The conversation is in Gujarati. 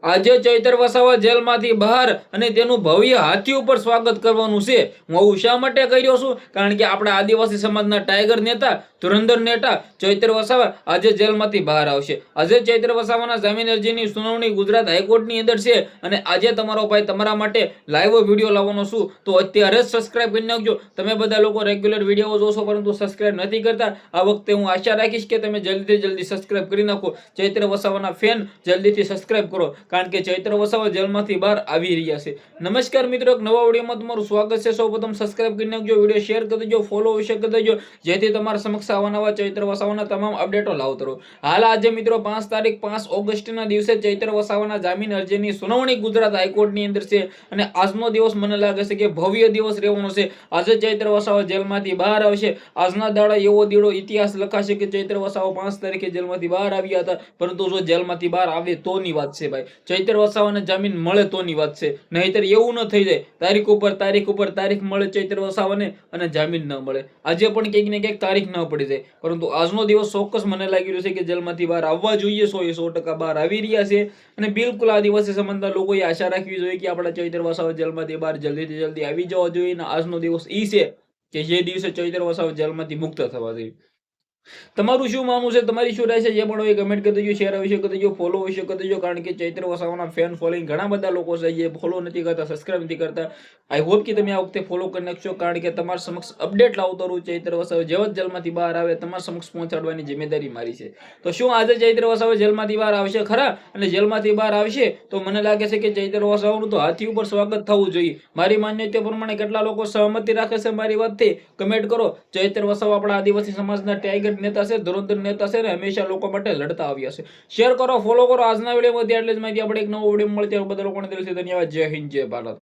આજે ચૈતર વસાવા જેલમાંથી બહાર અને તેનું ભવ્ય હાથી ઉપર સ્વાગત કરવાનું છે। હું આવું શા માટે કર્યો છું? કારણ કે આપણા આદિવાસી સમાજના ટાઈગર નેતા, ધુરંધર નેતા ચૈતર વસાવા આજે જેલમાંથી બહાર આવશે। આજે ચૈતર વસાવાના જામીન અરજીની સુનાવણી ગુજરાત હાઈકોર્ટની અંદર છે અને આજે તમારો ભાઈ તમારા માટે લાઈવ વિડીયો લાવવાનો છું। તો અત્યારે જ સબસ્ક્રાઇબ કરી નાખજો। તમે બધા લોકો રેગ્યુલર વિડીયો જોશો પરંતુ સબસ્ક્રાઇબ નથી કરતા। આ વખતે હું આશા રાખીશ કે તમે જલ્દીથી જલ્દી સબસ્ક્રાઇબ કરી નાખો। ચૈતર વસાવાના ફેન જલ્દીથી સબસ્ક્રાઇબ કરો, કારણ કે ચૈતર વસાવા જેલમાંથી બહાર આવી રહ્યા છે। નમસ્કાર મિત્રો, એક નવા વિડીયોમાં તમારું સ્વાગત છે। સૌપ્રથમ સબસ્ક્રાઇબ કરી નાખજો, વિડીયો શેર કરી દેજો, ફોલો અવશ્ય કરી દેજો, જેથી તમારા સમક્ષ આવા નવા ચૈતર વસાવાના તમામ અપડેટો લાવતો રહું। હાલ આજે મિત્રો 5 તારીખ 5 ઓગસ્ટના દિવસે ચૈતર વસાવાના જામીન અરજીની સુનાવણી ગુજરાત હાઈકોર્ટની અંદર છે અને આજનો દિવસ મને લાગે છે કે ભવ્ય દિવસ રહેવાનો છે। આજે ચૈતર વસાવા જેલમાંથી બહાર આવશે। આજના દાડા એવો દીડો ઇતિહાસ લખાશે કે ચૈતર વસાવા 5 તારીખે જેલમાંથી બહાર આવ્યા હતા, પરંતુ જો જેલમાંથી બહાર આવે તોની વાત છે ભાઈ। ચૈતર વસાવાને જામીન મળે તોની વાત છે, નહીતર એવું ન થઈ જાય તારીખ ઉપર તારીખ મળે ચૈતર વસાવાને અને જામીન ન મળે। આજે પણ ક્યાંક ને ક્યાંક તારીખ ન પડી જાય, પરંતુ આજનો દિવસ ચોક્કસ મને લાગી રહ્યું છે કે જેલમાંથી બહાર આવવા જોઈએ। 100% બહાર આવી રહ્યા છે અને બિલકુલ આદિવાસી સમાજના લોકોએ આશા રાખવી જોઈએ કે આપણા ચૈતર વસાવા જેલમાંથી બહાર જલ્દીથી જલ્દી આવી જવા જોઈએ। અને આજનો દિવસ ઈ છે કે જે દિવસે ચૈતર વસાવા જેલમાંથી મુક્ત થવા જોઈએ। તમારું શું માનવું છે, તમારી શું રાય છે, જે પણ હોય કમેન્ટ કરી દેજો, શેર અવશ્ય કરી દેજો, ફોલો અવશ્ય કરી દેજો, કારણ કે ચૈતર વસાવાના ફેન ફોલોઈંગ ઘણા બધા લોકો છે જે ફોલો નથી કરતા, સબસ્ક્રાઇબ નથી કરતા। આઈ હોપ કે તમે આ વખતે ફોલો કરી નાખશો, કારણ કે તમારા સમક્ષ અપડેટ લાવતો રહું। ચૈતર વસાવા જેવા જ જેલમાંથી બહાર આવે તમારા સમક્ષ પહોંચાડવાની જિમ્મેદારી મારી છે। તો શું આજે ચૈતર વસાવા જેલમાંથી બહાર આવશે ખરા? અને જેલમાંથી બહાર આવશે તો મને લાગે છે કે ચૈતર વસાવાનું તો હાથી ઉપર સ્વાગત થવું જોઈએ। મારી માન્યતા પ્રમાણે કેટલા લોકો સહમતિ રાખે છે મારી વાતથી કમેન્ટ કરો। ચૈતર વસાવા આપણા આદિવાસી સમાજના ટાઈગર નેતા છે, ધુરંધર નેતા છે અને હંમેશા લોકો માટે લડતા આવ્યા છે। શેર કરો, ફોલો કરો। આજના વિડીયોમાં એટલે જ માહિતી, આપણે એક નવો વિડીયો મળે ત્યારે બધા લોકોને દિલથી ધન્યવાદ। જય હિન્દ, જય ભારત।